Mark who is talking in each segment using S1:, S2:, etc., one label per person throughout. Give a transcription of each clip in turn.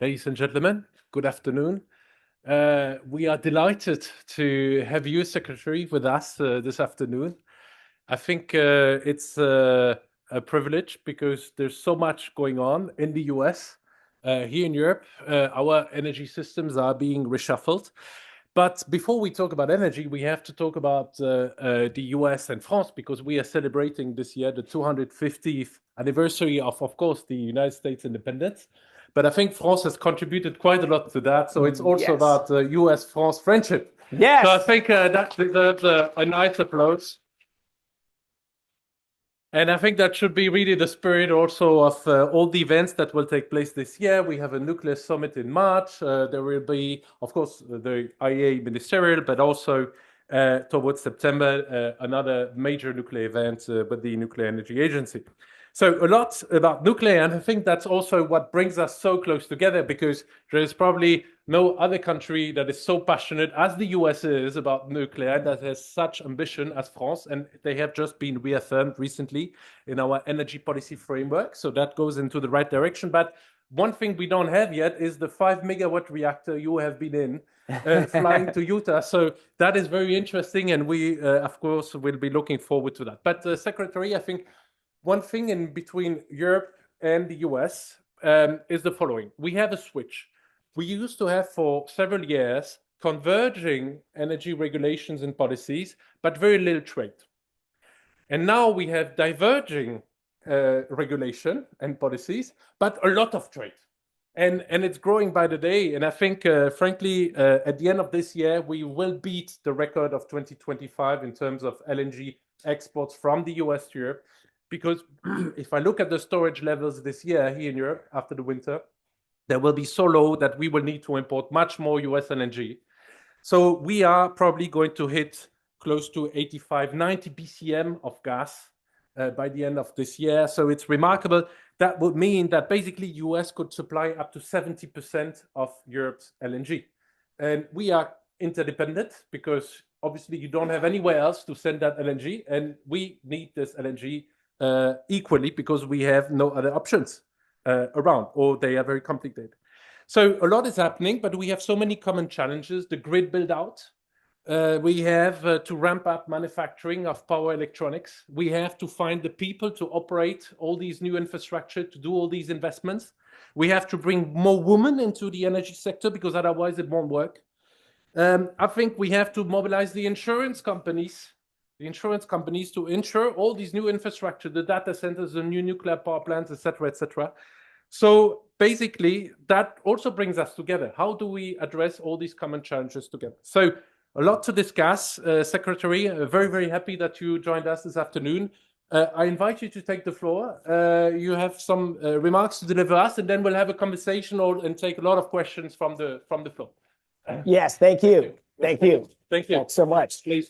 S1: Ladies and gentlemen, good afternoon. We are delighted to have you, Secretary, with us this afternoon. I think it's a privilege because there's so much going on in the US. Here in Europe, our energy systems are being reshuffled. But before we talk about energy, we have to talk about the US and France, because we are celebrating this year the 250th anniversary of course, the United States independence. But I think France has contributed quite a lot to that. So it's also about US-France friendship.
S2: Yes.
S1: So I think that deserves a nice applause. And I think that should be really the spirit also of all the events that will take place this year. We have a nuclear summit in March. There will be, of course, the IEA ministerial, but also towards September, another major nuclear event with the Nuclear Energy Agency. So a lot about nuclear, and I think that's also what brings us so close together, because there is probably no other country that is so passionate as the US is about nuclear, that has such ambition as France, and they have just been reaffirmed recently in our energy policy framework. So that goes into the right direction. But one thing we don't have yet is the 5-megawatt reactor you have been in, flying to Utah. So that is very interesting, and we, of course, will be looking forward to that. But Secretary, I think one thing in between Europe and the US is the following. We have a switch. We used to have for several years converging energy regulations and policies, but very little trade. And now we have diverging regulation and policies, but a lot of trade. And it's growing by the day. And I think, frankly, at the end of this year, we will beat the record of 2025 in terms of LNG exports from the US to Europe. Because if I look at the storage levels this year here in Europe after the winter, they will be so low that we will need to import much more US LNG. So we are probably going to hit close to 85, 90 BCM of gas by the end of this year. So it's remarkable. That would mean that basically US could supply up to 70% of Europe's LNG. And we are interdependent because obviously you don't have anywhere else to send that LNG. And we need this LNG equally because we have no other options around, or they are very complicated. So a lot is happening, but we have so many common challenges. The grid build out. We have to ramp up manufacturing of power electronics. We have to find the people to operate all these new infrastructure, to do all these investments. We have to bring more women into the energy sector because otherwise it won't work. I think we have to mobilize the insurance companies to insure all these new infrastructure, the data centers, the new nuclear power plants, etc., etc. So basically, that also brings us together. How do we address all these common challenges together? So a lot to discuss, Secretary. Very, very happy that you joined us this afternoon. I invite you to take the floor. You have some remarks to deliver us, and then we'll have a conversation and take a lot of questions from the floor.
S2: Yes, thank you. Thank you.
S1: Thank you.
S2: Thanks so much.
S1: Please.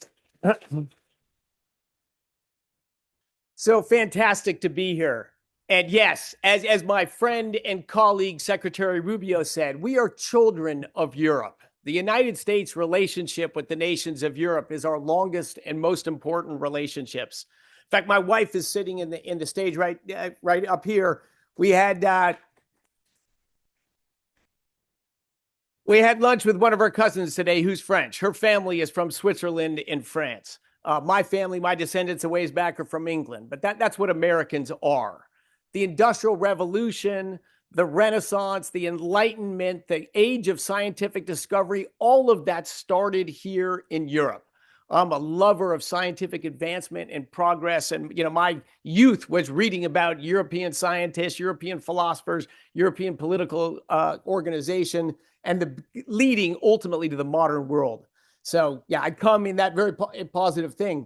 S2: So fantastic to be here. And yes, as my friend and colleague, Secretary Rubio said, we are children of Europe. The United States relationship with the nations of Europe is our longest and most important relationships. In fact, my wife is sitting in the stage right up here. We had lunch with one of our cousins today who's French. Her family is from Switzerland and France. My family, my descendants a ways back are from England, but that's what Americans are. The Industrial Revolution, the Renaissance, the Enlightenment, the age of scientific discovery, all of that started here in Europe. I'm a lover of scientific advancement and progress. And, my youth was reading about European scientists, European philosophers, European political organization, and leading ultimately to the modern world. So, yeah, I come in that very positive thing.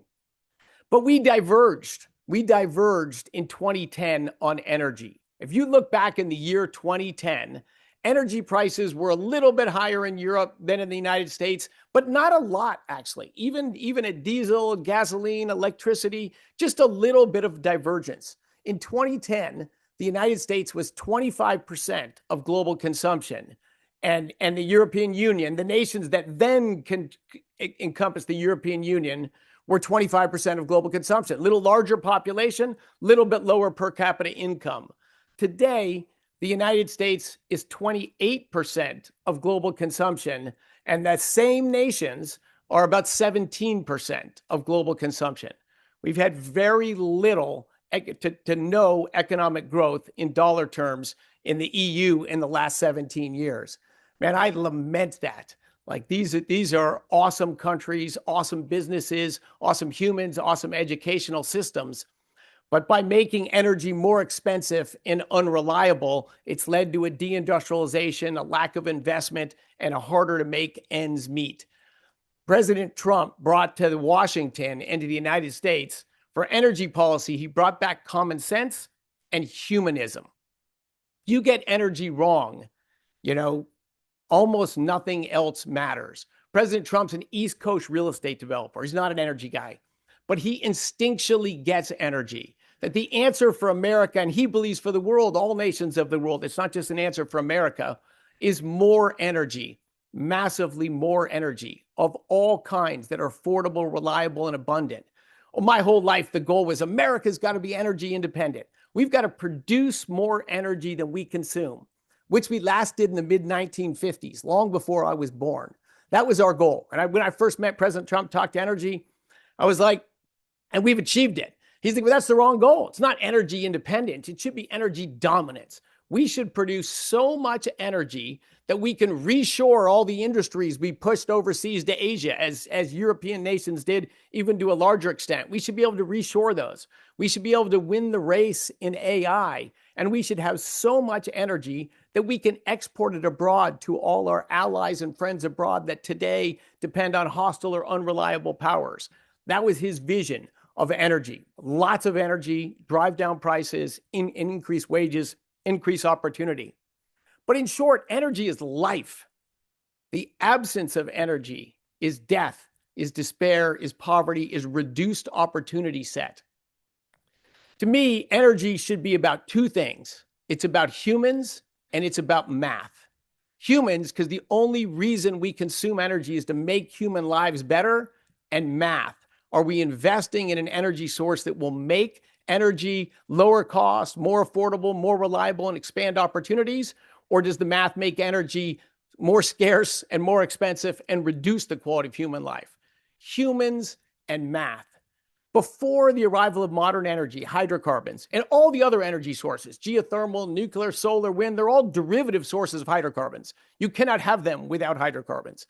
S2: But we diverged. We diverged in 2010 on energy. If you look back in the year 2010, energy prices were a little bit higher in Europe than in the United States, but not a lot, actually. Even at diesel, gasoline, electricity, just a little bit of divergence. In 2010, the United States was 25% of global consumption. And the European Union, the nations that then can encompass the European Union, were 25% of global consumption. Little larger population, little bit lower per capita income. Today, The United States is 28% of global consumption, and that same nations are about 17% of global consumption. We've had very little to no economic growth in dollar terms in the EU in the last 17 years. Man, I lament that. Like these are awesome countries, awesome businesses, awesome humans, awesome educational systems. But by making energy more expensive and unreliable, it's led to a deindustrialization, a lack of investment, and a harder to make ends meet. President Trump brought to Washington and to the United States for energy policy, he brought back common sense and humanism. You get energy wrong, almost nothing else matters. President Trump's an East Coast real estate developer. He's not an energy guy, but he instinctually gets energy. That the answer for America, and he believes for the world, all nations of the world, it's not just an answer for America, is more energy, massively more energy of all kinds that are affordable, reliable, and abundant. My whole life, the goal was America's got to be energy independent. We've got to produce more energy than we consume, which we last did in the mid-1950s, long before I was born. That was our goal. And when I first met President Trump, talked energy, I was like, and we've achieved it. He's like, well, that's the wrong goal. It's not energy independence. It should be energy dominance. We should produce so much energy that we can reshore all the industries we pushed overseas to Asia, as European nations did, even to a larger extent. We should be able to reshore those. We should be able to win the race in AI. And we should have so much energy that we can export it abroad to all our allies and friends abroad that today depend on hostile or unreliable powers. That was his vision of energy. Lots of energy, drive down prices, increase wages, increase opportunity. But in short, energy is life. The absence of energy is death, is despair, is poverty, is reduced opportunity set. To me, energy should be about two things. It's about humans and it's about math. Humans, because the only reason we consume energy is to make human lives better, and math. Are we investing in an energy source that will make energy lower cost, more affordable, more reliable, and expand opportunities? Or does the math make energy more scarce and more expensive and reduce the quality of human life? Humans and math. Before the arrival of modern energy, hydrocarbons, and all the other energy sources, geothermal, nuclear, solar, wind, they're all derivative sources of hydrocarbons. You cannot have them without hydrocarbons.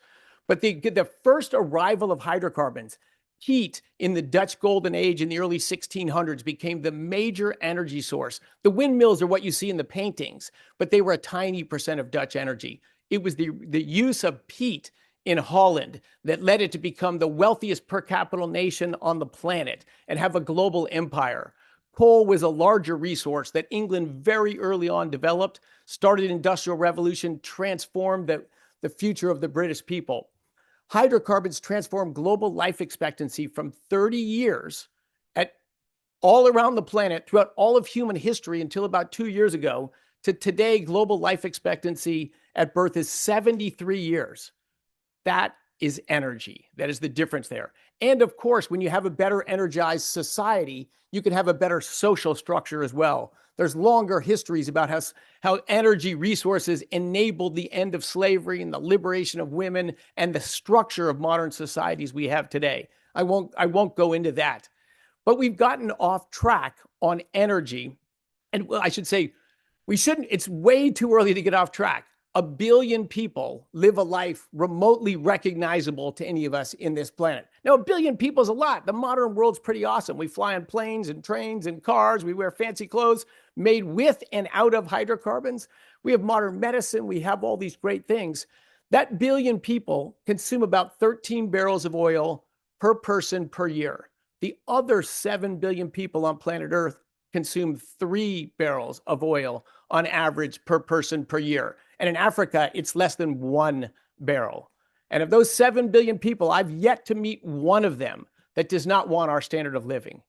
S2: But the first arrival of hydrocarbons, heat in the Dutch Golden Age in the early 1600s became the major energy source. The windmills are what you see in the paintings, but they were a tiny percent of Dutch energy. It was the use of peat in Holland that led it to become the wealthiest per capita nation on the planet and have a global empire. Coal was a larger resource that England very early on developed, started industrial revolution, transformed the future of the British people. Hydrocarbons transformed global life expectancy from 30 years all around the planet throughout all of human history until about 2 years ago to today, global life expectancy at birth is 73 years. That is energy. That is the difference there. And of course, when you have a better energized society, you can have a better social structure as well. There's longer histories about how energy resources enabled the end of slavery and the liberation of women and the structure of modern societies we have today. I won't go into that. But we've gotten off track on energy. And I should say, it's way too early to get off track. 1 billion people live a life remotely recognizable to any of us in this planet. Now, 1 billion people is a lot. The modern world's pretty awesome. We fly on planes and trains and cars. We wear fancy clothes made with and out of hydrocarbons. We have modern medicine. We have all these great things. That 1 billion people consume about 13 barrels of oil per person per year. The other 7 billion people on planet Earth consume 3 barrels of oil on average per person per year. And in Africa, it's less than 1 barrel. And of those 7 billion people, I've yet to meet one of them that does not want our standard of living.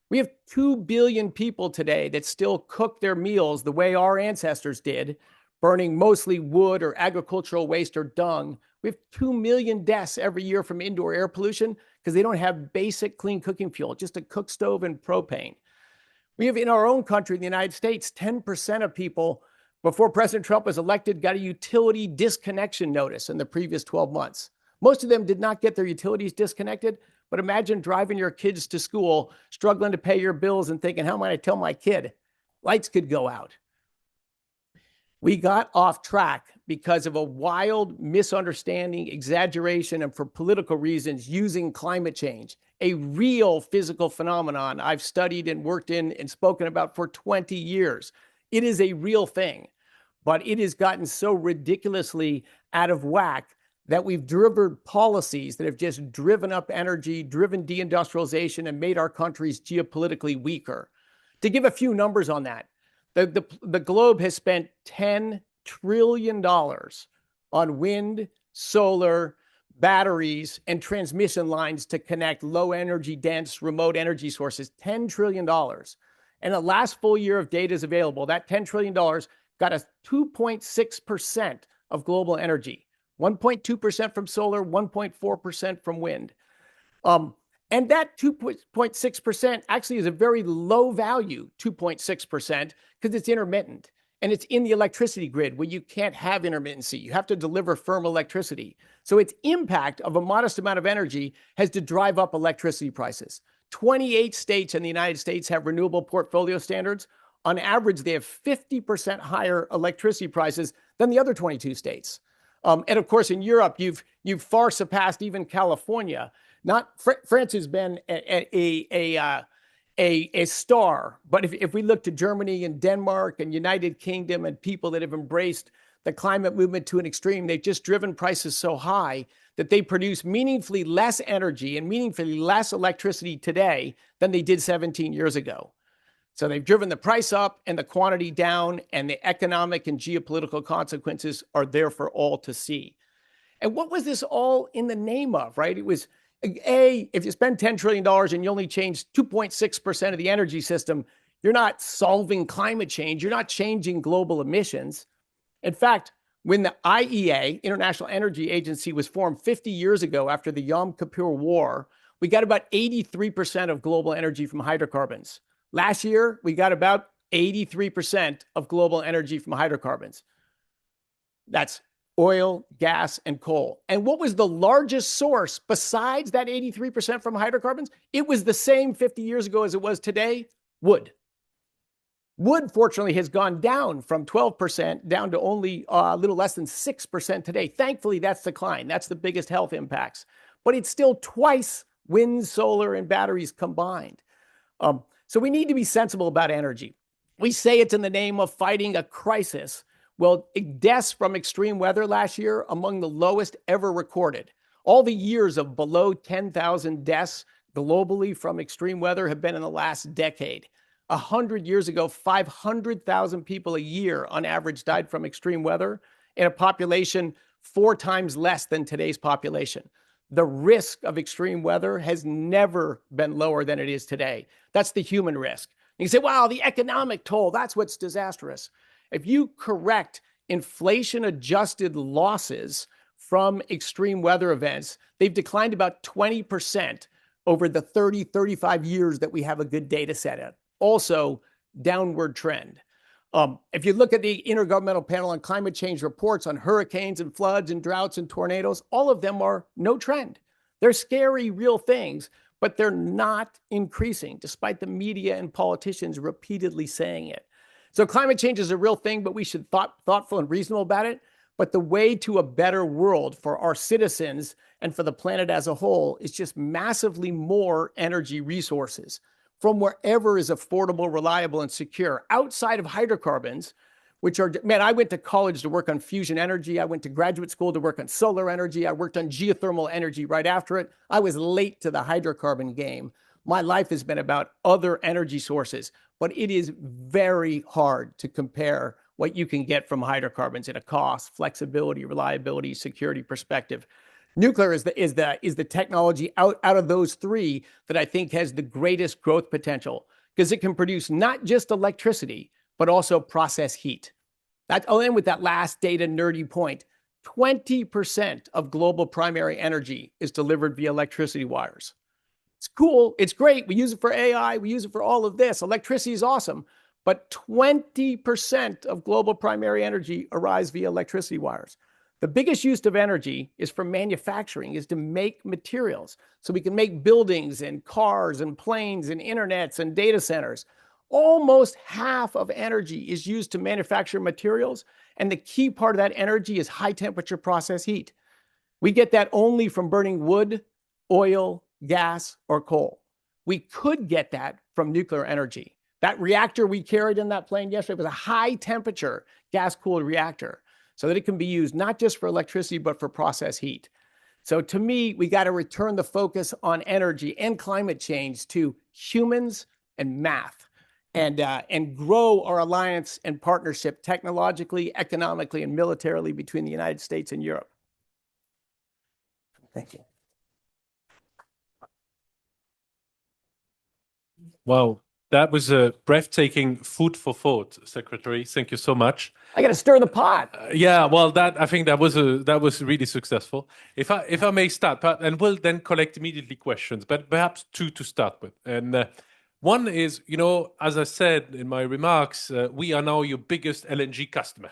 S2: We have 2 billion people today that still cook their meals the way our ancestors did, burning mostly wood or agricultural waste or dung. We have 2 million deaths every year from indoor air pollution because they don't have basic clean cooking fuel, just a cook stove and propane. We have in our own country, in the United States, 10% of people before President Trump was elected, got a utility disconnection notice in the previous 12 months. Most of them did not get their utilities disconnected, but imagine driving your kids to school, struggling to pay your bills and thinking, how am I going to tell my kid? Lights could go out. We got off track because of a wild misunderstanding, exaggeration, and for political reasons, using climate change, a real physical phenomenon I've studied and worked in and spoken about for 20 years. It is a real thing, but it has gotten so ridiculously out of whack that we've driven policies that have just driven up energy, driven deindustrialization, and made our countries geopolitically weaker. To give a few numbers on that, the globe has spent $10 trillion on wind, solar, batteries, and transmission lines to connect low energy dense remote energy sources. $10 trillion. And the last full year of data is available. That $10 trillion got us 2.6% of global energy, 1.2% from solar, 1.4% from wind. And that 2.6% actually is a very low value, 2.6%, because it's intermittent. And it's in the electricity grid where you can't have intermittency. You have to deliver firm electricity. So its impact of a modest amount of energy has to drive up electricity prices. 28 states in the United States have renewable portfolio standards. On average, they have 50% higher electricity prices than the other 22 states. And of course, in Europe, you've far surpassed even California. France has been a star, but if we look to Germany and Denmark and United Kingdom and people that have embraced the climate movement to an extreme, they've just driven prices so high that they produce meaningfully less energy and meaningfully less electricity today than they did 17 years ago. So they've driven the price up and the quantity down, and the economic and geopolitical consequences are there for all to see. And what was this all in the name of, right? It was, if you spend $10 trillion and you only change 2.6% of the energy system, you're not solving climate change. You're not changing global emissions. In fact, when the IEA, International Energy Agency, was formed 50 years ago after the Yom Kippur War, we got about 83% of global energy from hydrocarbons. Last year, we got about 83% of global energy from hydrocarbons. That's oil, gas, and coal. And what was the largest source besides that 83% from hydrocarbons? It was the same 50 years ago as it was today, wood. Wood, fortunately, has gone down from 12% down to only a little less than 6% today. Thankfully, that's declined. That's the biggest health impacts. But it's still twice wind, solar, and batteries combined. So we need to be sensible about energy. We say it's in the name of fighting a crisis. Well, deaths from extreme weather last year, among the lowest ever recorded. All the years of below 10,000 deaths globally from extreme weather have been in the last decade. 100 years ago, 500,000 people a year on average died from extreme weather in a population 4 times less than today's population. The risk of extreme weather has never been lower than it is today. That's the human risk. You can say, wow, the economic toll, that's what's disastrous. If you correct inflation-adjusted losses from extreme weather events, they've declined about 20% over the 30, 35 years that we have a good data set at. Also, downward trend. If you look at the Intergovernmental Panel on Climate Change reports on hurricanes and floods and droughts and tornadoes, all of them are no trend. They're scary, real things, but they're not increasing, despite the media and politicians repeatedly saying it. So climate change is a real thing, but we should be thoughtful and reasonable about it. But the way to a better world for our citizens and for the planet as a whole is just massively more energy resources from wherever is affordable, reliable, and secure, outside of hydrocarbons, which are, man, I went to college to work on fusion energy. I went to graduate school to work on solar energy. I worked on geothermal energy right after it. I was late to the hydrocarbon game. My life has been about other energy sources, but it is very hard to compare what you can get from hydrocarbons in a cost, flexibility, reliability, security perspective. Nuclear is the technology out of those three that I think has the greatest growth potential, because it can produce not just electricity, but also process heat. I'll end with that last data nerdy point. 20% of global primary energy is delivered via electricity wires. It's cool. It's great. We use it for AI. We use it for all of this. Electricity is awesome. but 20% of global primary energy arrives via electricity wires. The biggest use of energy is from manufacturing, is to make materials. So we can make buildings and cars and planes and internets and data centers. Almost half of energy is used to manufacture materials. And the key part of that energy is high temperature process heat. We get that only from burning wood, oil, gas, or coal. We could get that from nuclear energy. That reactor we carried in that plane yesterday was a high temperature gas cooled reactor, so that it can be used not just for electricity, but for process heat. So to me, we got to return the focus on energy and climate change to humans and math, and grow our alliance and partnership technologically, economically, and militarily between the United States and Europe. Thank you.
S1: Wow, that was a breathtaking food for thought, Secretary. Thank you so much.
S2: I got to stir the pot.
S1: Yeah, well, I think that was really successful. If I may start, and we'll then collect immediately questions, but perhaps two to start with. And one is, as I said in my remarks, we are now your biggest LNG customer.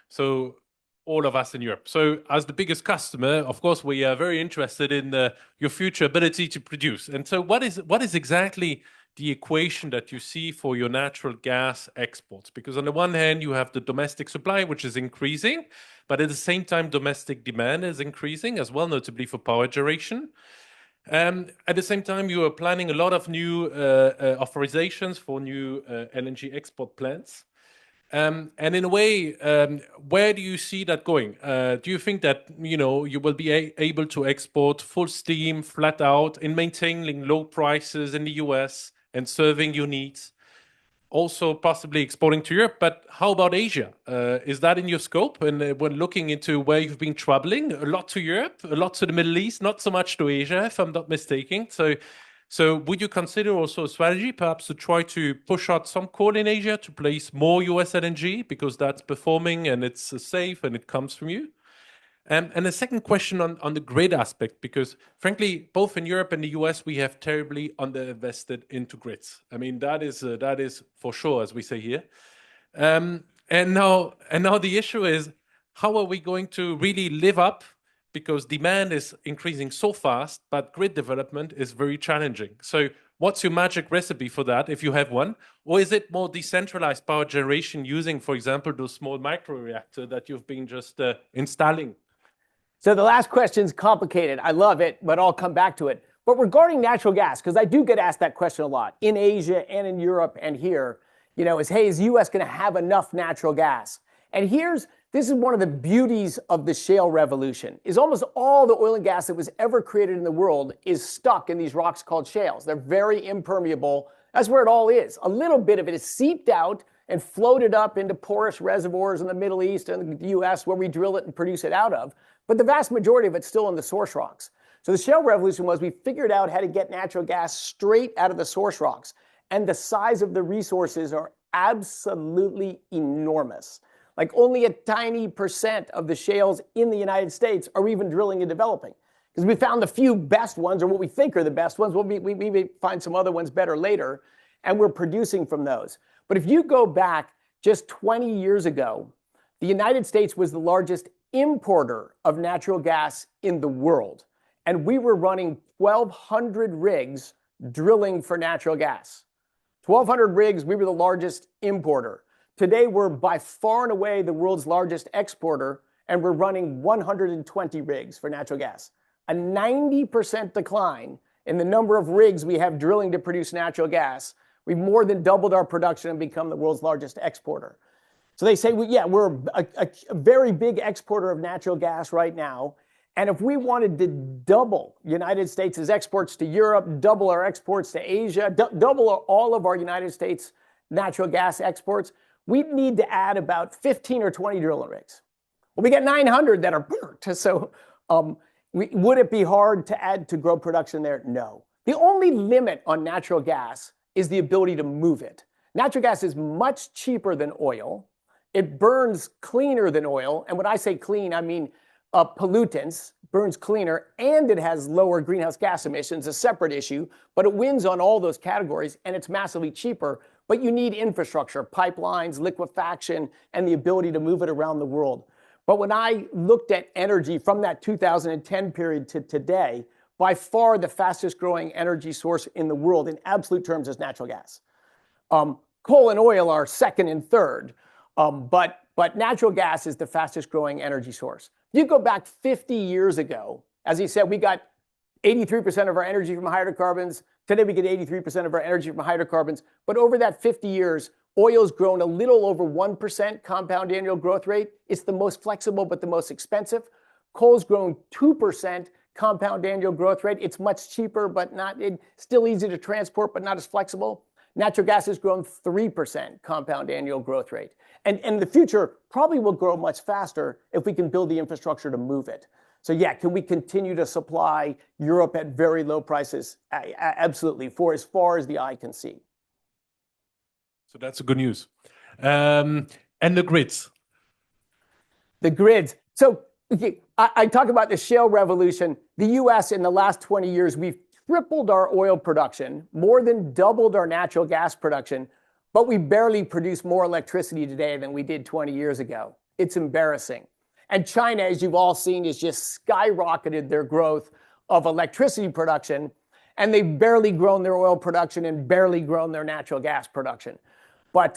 S1: So all of us in Europe. So as the biggest customer, of course, we are very interested in your future ability to produce. And so what is exactly the equation that you see for your natural gas exports? Because on the one hand, you have the domestic supply, which is increasing, but at the same time, domestic demand is increasing as well, notably for power generation. At the same time, you are planning a lot of new authorizations for new LNG export plants. And in a way, where do you see that going? Do you think that you will be able to export full steam, flat out, and maintaining low prices in the US and serving your needs? Also, possibly exporting to Europe, but how about Asia? Is that in your scope? And when looking into where you've been traveling, a lot to Europe, a lot to the Middle East, not so much to Asia, if I'm not mistaken. So would you consider also a strategy perhaps to try to push out some coal in Asia to place more US LNG because that's performing and it's safe and it comes from you? And the second question on the grid aspect, because frankly, both in Europe and the US, we have terribly underinvested into grids. I mean, that is for sure, as we say here. And now the issue is, how are we going to really live up? Because demand is increasing so fast, but grid development is very challenging. So what's your magic recipe for that, if you have one? Or is it more decentralized power generation using, for example, those small microreactor that you've been just installing?
S2: So the last question's complicated. I love it, but I'll come back to it. But regarding natural gas, because I do get asked that question a lot in Asia and in Europe and here, is the US going to have enough natural gas? And this is one of the beauties of the shale revolution, is almost all the oil and gas that was ever created in the world is stuck in these rocks called shales. They're very impermeable. That's where it all is. A little bit of it is seeped out and floated up into porous reservoirs in the Middle East and the US where we drill it and produce it out of. But the vast majority of it's still in the source rocks. So the shale revolution was we figured out how to get natural gas straight out of the source rocks. And the size of the resources are absolutely enormous. Like only a tiny percent of the shales in the United States are even drilling and developing. Because we found the few best ones, or what we think are the best ones. We may find some other ones better later, and we're producing from those. But if you go back just 20 years ago, the United States was the largest importer of natural gas in the world. And we were running 1,200 rigs drilling for natural gas. 1,200 rigs, we were the largest importer. Today, we're by far and away the world's largest exporter, and we're running 120 rigs for natural gas. A 90% decline in the number of rigs we have drilling to produce natural gas. We've more than doubled our production and become the world's largest exporter. So they say, we're a very big exporter of natural gas right now. And if we wanted to double United States' exports to Europe, double our exports to Asia, double all of our United States natural gas exports, we'd need to add about 15 or 20 drilling rigs. Well, we got 900 that are burnt. So would it be hard to add to grow production there? No. The only limit on natural gas is the ability to move it. Natural gas is much cheaper than oil. It burns cleaner than oil. And when I say clean, I mean pollutants, burns cleaner, and it has lower greenhouse gas emissions, a separate issue, but it wins on all those categories, and it's massively cheaper. But you need infrastructure, pipelines, liquefaction, and the ability to move it around the world. But when I looked at energy from that 2010 period to today, by far the fastest growing energy source in the world in absolute terms is natural gas. Coal and oil are second and third, but natural gas is the fastest growing energy source. You go back 50 years ago, as he said, we got 83% of our energy from hydrocarbons. Today we get 83% of our energy from hydrocarbons. But over that 50 years, oil's grown a little over 1% compound annual growth rate. It's the most flexible, but the most expensive. Coal's grown 2% compound annual growth rate. It's much cheaper, but still easy to transport, but not as flexible. Natural gas has grown 3% compound annual growth rate. And the future probably will grow much faster if we can build the infrastructure to move it. So yeah, can we continue to supply Europe at very low prices? Absolutely, for as far as the eye can see.
S1: So that's good news. And the grids.
S2: The grids. So I talk about the shale revolution. The US in the last 20 years, we've tripled our oil production, more than doubled our natural gas production, but we barely produce more electricity today than we did 20 years ago. It's embarrassing. And China, as you've all seen, has just skyrocketed their growth of electricity production, and they've barely grown their oil production and barely grown their natural gas production. But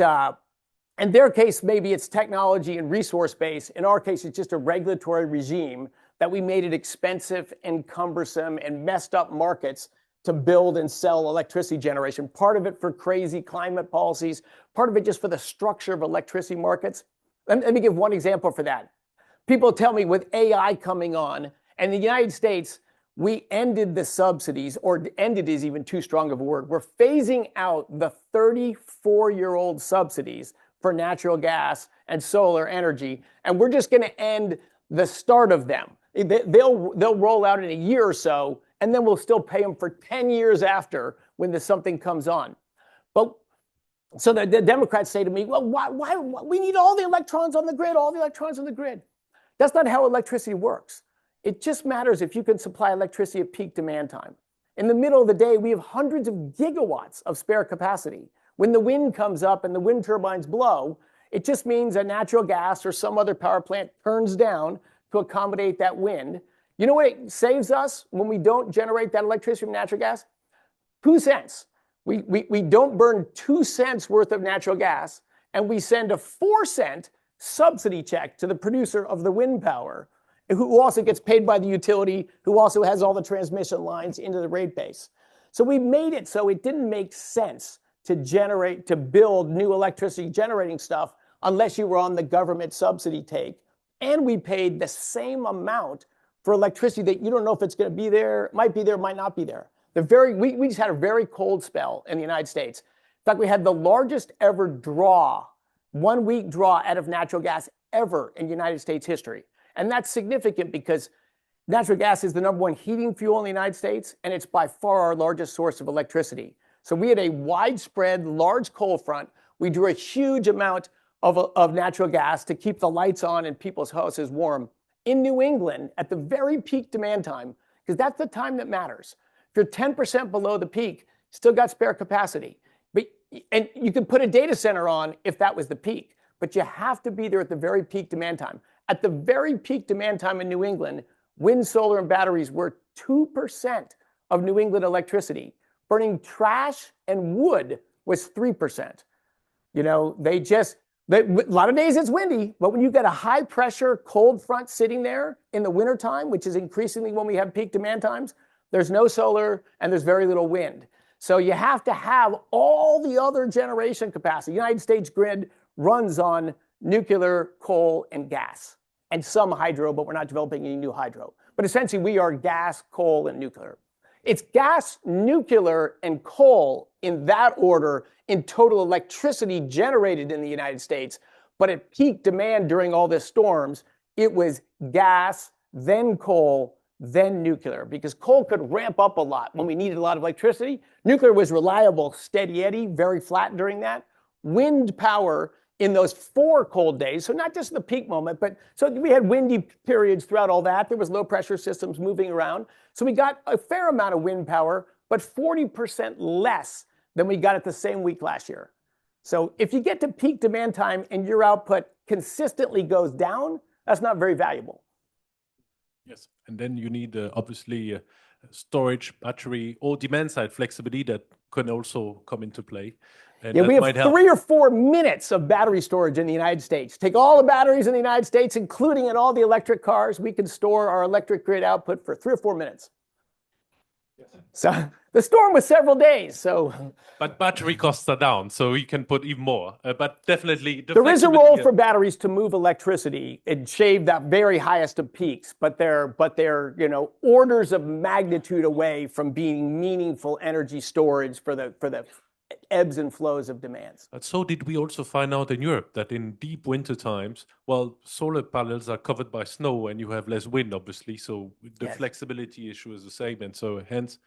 S2: in their case, maybe it's technology and resource base. In our case, it's just a regulatory regime that we made it expensive and cumbersome and messed up markets to build and sell electricity generation. Part of it for crazy climate policies, part of it just for the structure of electricity markets. Let me give one example for that. People tell me with AI coming on, and in the United States, we ended the subsidies, or ended is even too strong of a word. We're phasing out the 34-year-old subsidies for natural gas and solar energy, and we're just going to end the start of them. They'll roll out in a year or so, and then we'll still pay them for 10 years after when something comes on. But so the Democrats say to me, well, why we need all the electrons on the grid, all the electrons on the grid. That's not how electricity works. It just matters if you can supply electricity at peak demand time. In the middle of the day, we have hundreds of gigawatts of spare capacity. When the wind comes up and the wind turbines blow, it just means that natural gas or some other power plant turns down to accommodate that wind. You know what it saves us when we don't generate that electricity from natural gas? 2 cents. We don't burn 2 cents worth of natural gas, and we send a 4-cent subsidy check to the producer of the wind power, who also gets paid by the utility, who also has all the transmission lines into the rate base. So we made it so it didn't make sense to build new electricity generating stuff unless you were on the government subsidy take. And we paid the same amount for electricity that you don't know if it's going to be there, might be there, might not be there. We just had a very cold spell in the United States. In fact, we had the largest ever draw, 1 week draw out of natural gas ever in United States history. And that's significant because natural gas is the #1 heating fuel in the United States, and it's by far our largest source of electricity. So we had a widespread, large cold front. We drew a huge amount of natural gas to keep the lights on and people's houses warm in New England at the very peak demand time, because that's the time that matters. If you're 10% below the peak, still got spare capacity. And you could put a data center on if that was the peak, but you have to be there at the very peak demand time. At the very peak demand time in New England, wind, solar, and batteries were 2% of New England electricity. Burning trash and wood was 3%. You know, a lot of days it's windy, but when you get a high pressure cold front sitting there in the wintertime, which is increasingly when we have peak demand times, there's no solar and there's very little wind. So you have to have all the other generation capacity. The United States grid runs on nuclear, coal, and gas, and some hydro, but we're not developing any new hydro. But essentially we are gas, coal, and nuclear. It's gas, nuclear, and coal in that order in total electricity generated in the United States. But at peak demand during all these storms, it was gas, then coal, then nuclear, because coal could ramp up a lot when we needed a lot of electricity. Nuclear was reliable, steady Eddie, very flat during that. Wind power in those 4 cold days, so not just the peak moment, but so we had windy periods throughout all that. There was low pressure systems moving around. So we got a fair amount of wind power, but 40% less than we got at the same week last year. So if you get to peak demand time and your output consistently goes down, that's not very valuable.
S1: Yes, and then you need obviously storage, battery, or demand side flexibility that can also come into play. And
S2: yeah,
S1: that
S2: we have
S1: might help.
S2: 3 or 4 minutes of battery storage in the United States. Take all the batteries in the United States, including in all the electric cars, we can store our electric grid output for 3 or 4 minutes. Yes. So the storm was several days. So,
S1: but battery costs are down, so you can put even more. But definitely,
S2: there is a role for batteries to move electricity and shave that very highest of peaks, but they're orders of magnitude away from being meaningful energy storage for the ebbs and flows of demands.
S1: But so did we also find out in Europe that in deep winter times, well, solar panels are covered by snow and you have less wind, obviously. So the flexibility issue is the same. And so hence,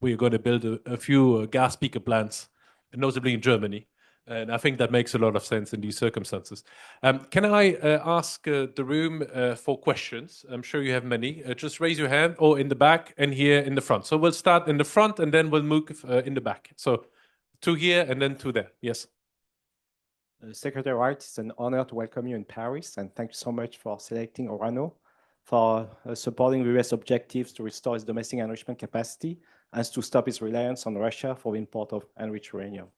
S1: we are going to build a few gas peaker plants, notably in Germany. And I think that makes a lot of sense in these circumstances. Can I ask the room for questions? I'm sure you have many. Just raise your hand, or in the back and here in the front. So we'll start in the front and then we'll move in the back. So 2 here and then 2 there. Yes.
S3: Secretary Wright, it's an honor to welcome you in Paris, and thank you so much for selecting Orano, for supporting the US objectives to restore its domestic enrichment capacity and to stop its reliance on Russia for the import of enriched uranium.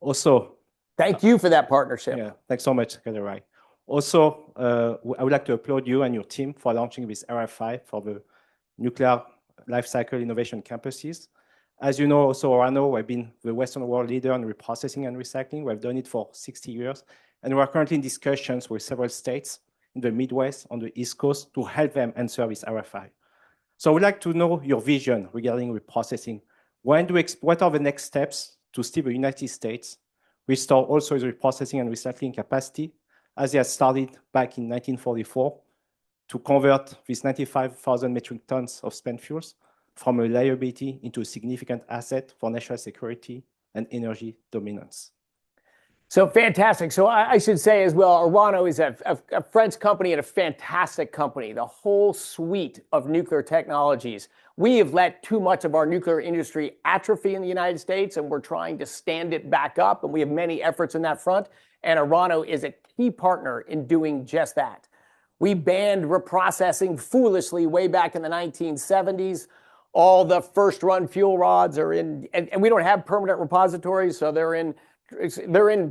S3: Also,
S2: thank you for that partnership.
S3: Yeah, thanks so much, Secretary Wright. Also, I would like to applaud you and your team for launching this RFI for the nuclear life cycle innovation campuses. As you know, also Orano, we've been the Western world leader in reprocessing and recycling. We've done it for 60 years. And we're currently in discussions with several states in the Midwest, on the East Coast, to help them answer this RFI. So I would like to know your vision regarding reprocessing. What are the next steps to see the United States restore also its reprocessing and recycling capacity, as they had started back in 1944, to convert these 95,000 metric tons of spent fuels from a liability into a significant asset for national security and energy dominance?
S2: So fantastic. So I should say as well, Orano is a French company and a fantastic company. The whole suite of nuclear technologies. We have let too much of our nuclear industry atrophy in the United States, and we're trying to stand it back up. And we have many efforts in that front. And Orano is a key partner in doing just that. We banned reprocessing foolishly way back in the 1970s. All the first run fuel rods are in, and we don't have permanent repositories, so they're in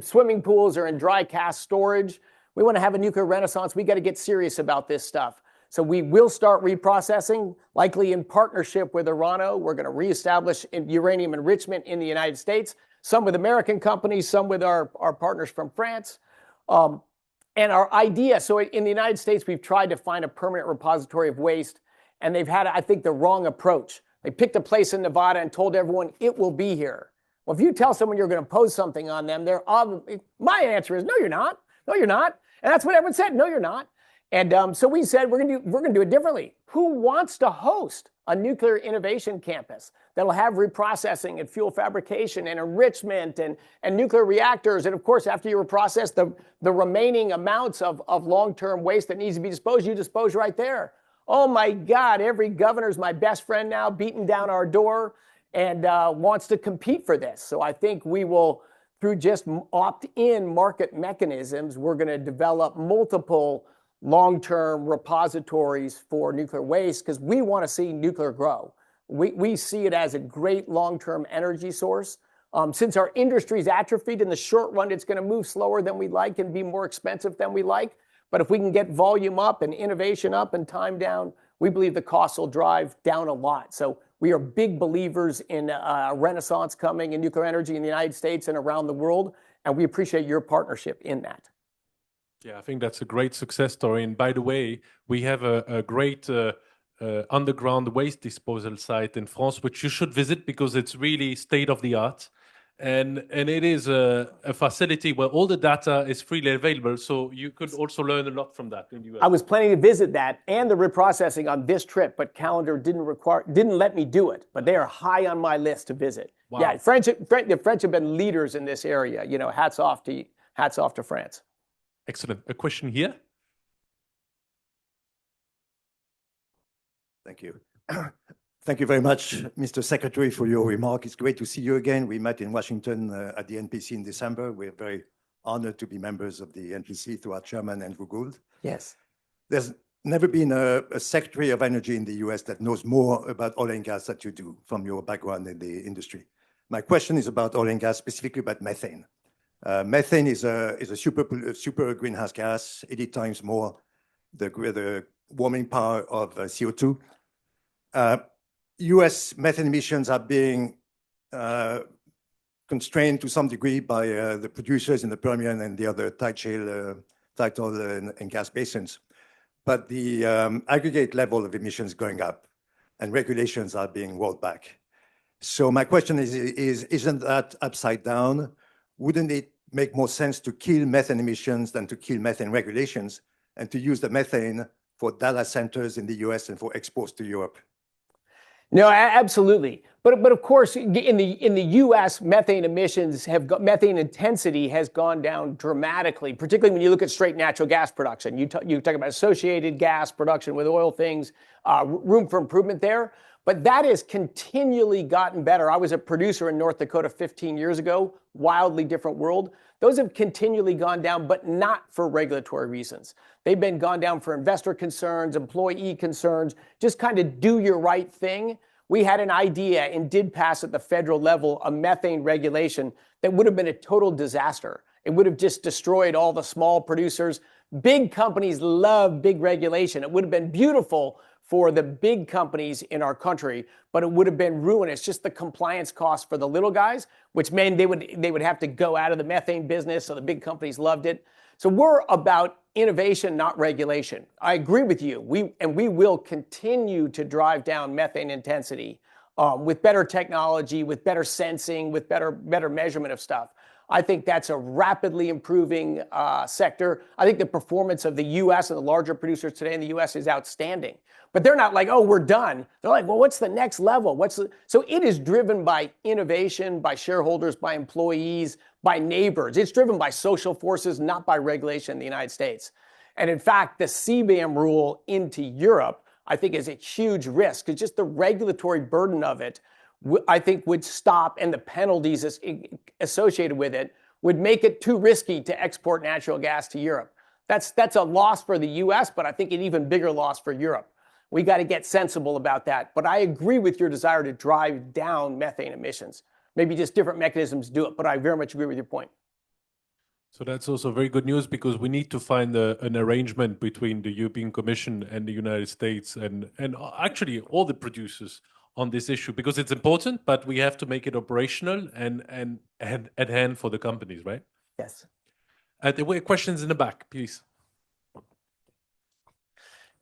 S2: swimming pools or in dry cask storage. We want to have a nuclear renaissance. We got to get serious about this stuff. So we will start reprocessing, likely in partnership with Orano. We're going to reestablish uranium enrichment in the United States, some with American companies, some with our partners from France. And our idea, so in the United States, we've tried to find a permanent repository of waste, and they've had, I think, the wrong approach. They picked a place in Nevada and told everyone it will be here. Well, if you tell someone you're going to pose something on them, my answer is, no, you're not. No, you're not. And that's what everyone said. No, you're not. And so we said, we're going to do it differently. Who wants to host a nuclear innovation campus that'll have reprocessing and fuel fabrication and enrichment and nuclear reactors? And of course, after you reprocess the remaining amounts of long-term waste that needs to be disposed, you dispose right there. Oh my God, every governor's my best friend now, beating down our door and wants to compete for this. So I think we will, through just opt-in market mechanisms, we're going to develop multiple long-term repositories for nuclear waste because we want to see nuclear grow. We see it as a great long-term energy source. Since our industry's atrophied in the short run, it's going to move slower than we like and be more expensive than we like. But if we can get volume up and innovation up and time down, we believe the costs will drive down a lot. So we are big believers in a renaissance coming in nuclear energy in the United States and around the world. And we appreciate your partnership in that.
S1: Yeah, I think that's a great success story. And by the way, we have a great underground waste disposal site in France, which you should visit because it's really state of the art. And it is a facility where all the data is freely available. So you could also learn a lot from that in the US.
S2: I was planning to visit that and the reprocessing on this trip, but calendar didn't let me do it. But they are high on my list to visit. Wow. Yeah, the French have been leaders in this area. You know, hats off to France.
S1: Excellent. A question here.
S4: Thank you. Thank you very much, Mr. Secretary, for your remark. It's great to see you again. We met in Washington at the NPC in December. We're very honored to be members of the NPC through our chairman, Andrew Gould.
S2: Yes.
S4: There's never been a Secretary of Energy in the US that knows more about oil and gas than you do from your background in the industry. My question is about oil and gas, specifically about methane. Methane is a super greenhouse gas, 80 times more the warming power of CO2. US methane emissions are being constrained to some degree by the producers in the Permian and the other tight oil and gas basins. But the aggregate level of emissions going up and regulations are being rolled back. So my question is, isn't that upside down? Wouldn't it make more sense to kill methane emissions than to kill methane regulations and to use the methane for data centers in the US and for exports to Europe?
S2: No, absolutely. But of course, in the U.S., methane intensity has gone down dramatically, particularly when you look at straight natural gas production. You talk about associated gas production with oil things, room for improvement there. But that has continually gotten better. I was a producer in North Dakota 15 years ago, wildly different world. Those have continually gone down, but not for regulatory reasons. They've been gone down for investor concerns, employee concerns, just kind of do your right thing. We had an idea and did pass at the federal level a methane regulation that would have been a total disaster. It would have just destroyed all the small producers. Big companies love big regulation. It would have been beautiful for the big companies in our country, but it would have been ruinous. Just the compliance costs for the little guys, which meant they would have to go out of the methane business, so the big companies loved it. So we're about innovation, not regulation. I agree with you. We will continue to drive down methane intensity with better technology, with better sensing, with better measurement of stuff. I think that's a rapidly improving sector. I think the performance of the U.S. and the larger producers today in the U.S. is outstanding. But they're not like, oh, we're done. They're like, well, what's the next level? So it is driven by innovation, by shareholders, by employees, by neighbors. It's driven by social forces, not by regulation in the United States. And in fact, the CBAM rule into Europe, I think, is a huge risk because just the regulatory burden of it, I think, would stop, and the penalties associated with it would make it too risky to export natural gas to Europe. That's a loss for the U.S., but I think an even bigger loss for Europe. We got to get sensible about that. But I agree with your desire to drive down methane emissions. Maybe just different mechanisms do it, but I very much agree with your point.
S1: So that's also very good news because we need to find an arrangement between the European Commission and the United States and actually all the producers on this issue because it's important, but we have to make it operational and at hand for the companies, right?
S2: Yes.
S1: There were questions in the back, please.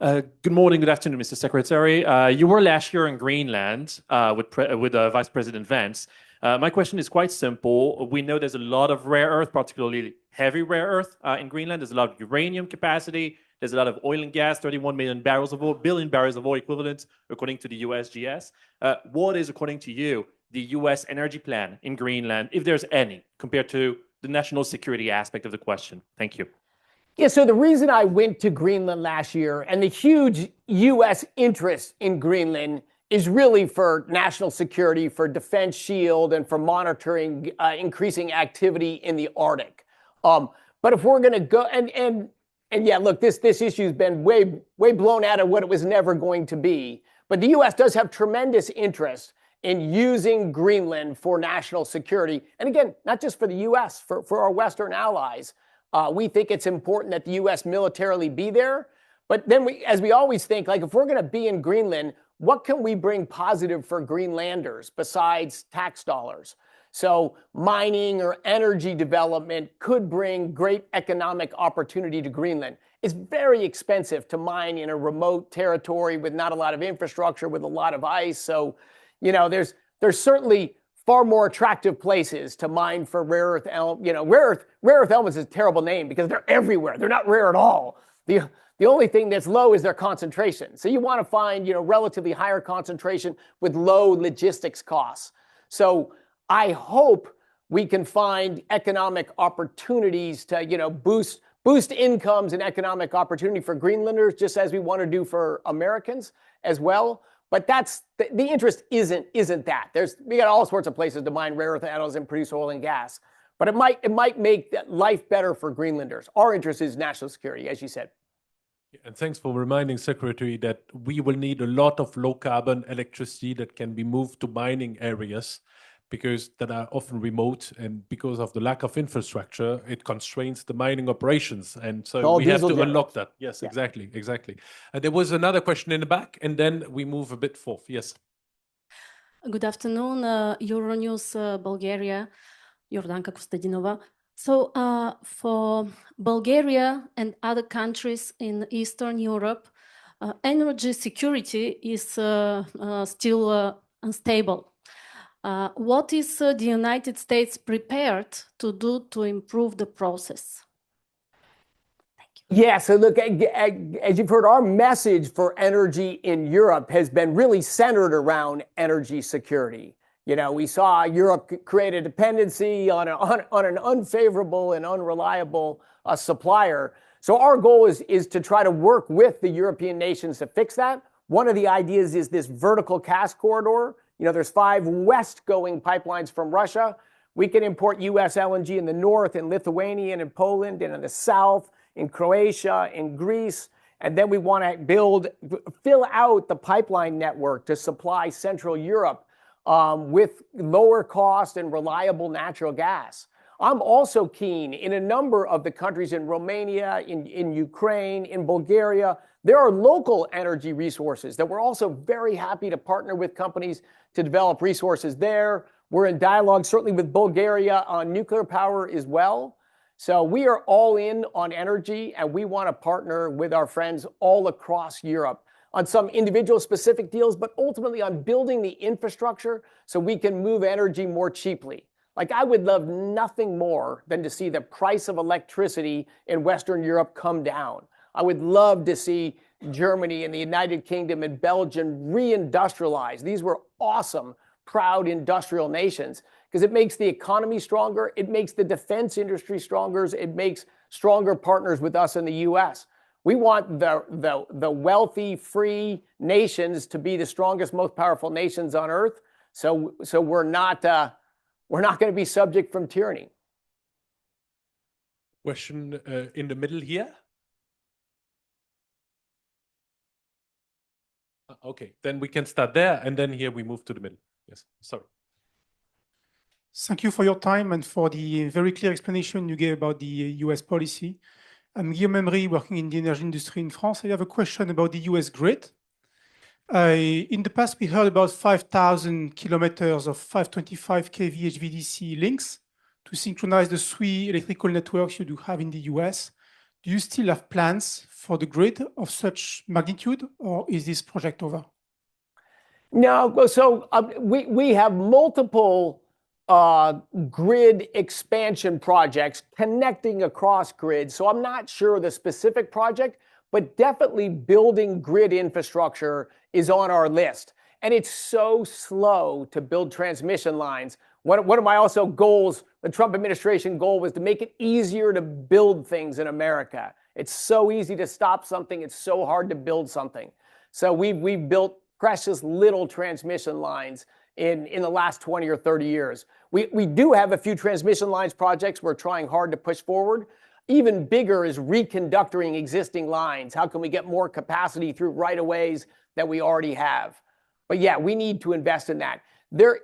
S5: Good morning, good afternoon, Mr. Secretary. You were last year in Greenland with Vice President Vance. My question is quite simple. We know there's a lot of rare earth, particularly heavy rare earth in Greenland. There's a lot of uranium capacity. There's a lot of oil and gas, 31 billion barrels of oil equivalent, according to the USGS. What is, according to you, the US energy plan in Greenland, if there's any, compared to the national security aspect of the question? Thank you.
S2: Yeah, so the reason I went to Greenland last year and the huge U.S. interest in Greenland is really for national security, for defense shield, and for monitoring increasing activity in the Arctic. But if we're going to go and yeah, look, this issue has been way blown out of what it was never going to be. But the U.S. does have tremendous interest in using Greenland for national security, and again, not just for the U.S., for our Western allies. We think it's important that the U.S. militarily be there. But then as we always think, like, if we're going to be in Greenland, what can we bring positive for Greenlanders besides tax dollars? So mining or energy development could bring great economic opportunity to Greenland. It's very expensive to mine in a remote territory with not a lot of infrastructure, with a lot of ice. So, there's certainly far more attractive places to mine for rare earth rare earth elements is a terrible name because they're everywhere. They're not rare at all. The only thing that's low is their concentration. So you want to find, relatively higher concentration with low logistics costs. So I hope we can find economic opportunities to, boost incomes and economic opportunity for Greenlanders, just as we want to do for Americans as well. But that's the interest isn't that. We got all sorts of places to mine rare earth metals and produce oil and gas. But it might make life better for Greenlanders. Our interest is national security, as you said.
S1: And thanks for reminding, Secretary, that we will need a lot of low carbon electricity that can be moved to mining areas because that are often remote, and because of the lack of infrastructure, it constrains the mining operations. And so we have to unlock that. Yes, yeah. Exactly. There was another question in the back, and then we move a bit forth. Yes.
S6: Good afternoon, Euronews Bulgaria, Jordanka Kostadinova. So for Bulgaria and other countries in Eastern Europe, energy security is still unstable. What is the United States prepared to do to improve the process? Thank you.
S2: Yeah, so look, as you've heard, our message for energy in Europe has been really centered around energy security. You know, we saw Europe create a dependency on an unfavorable and unreliable supplier. So our goal is to try to work with the European nations to fix that. One of the ideas is this vertical gas corridor. You know, there's 5 west-going pipelines from Russia. We can import US LNG in the north, in Lithuania, and in Poland, and in the south, in Croatia, in Greece. And then we want to fill out the pipeline network to supply Central Europe with lower cost and reliable natural gas. I'm also keen in a number of the countries in Romania, in Ukraine, in Bulgaria. There are local energy resources that we're also very happy to partner with companies to develop resources there. We're in dialogue, certainly with Bulgaria, on nuclear power as well. So we are all in on energy, and we want to partner with our friends all across Europe on some individual specific deals, but ultimately on building the infrastructure so we can move energy more cheaply. Like, I would love nothing more than to see the price of electricity in Western Europe come down. I would love to see Germany and the United Kingdom and Belgium reindustrialize. These were awesome, proud industrial nations, because it makes the economy stronger, it makes the defense industry stronger, it makes stronger partners with us in the US. We want the wealthy, free nations to be the strongest, most powerful nations on earth. So we're not going to be subject from tyranny.
S1: Question in the middle here. Okay, then we can start there, and then here we move to the middle. Yes, sorry.
S7: Thank you for your time and for the very clear explanation you gave about the US policy. I'm Guillaume Emery, working in the energy industry in France. I have a question about the US grid. In the past, we heard about 5,000 kilometers of 525 kV HVDC links to synchronize the 3 electrical networks you do have in the US. Do you still have plans for the grid of such magnitude, or is this project over?
S2: No, so we have multiple grid expansion projects connecting across grids. So I'm not sure the specific project, but definitely building grid infrastructure is on our list. And it's so slow to build transmission lines. One of my also goals, the Trump administration goal, was to make it easier to build things in America. It's so easy to stop something. It's so hard to build something. So we've built precious little transmission lines in the last 20 or 30 years. We do have a few transmission lines projects we're trying hard to push forward. Even bigger is reconductoring existing lines. How can we get more capacity through right-of-ways that we already have? But yeah, we need to invest in that. There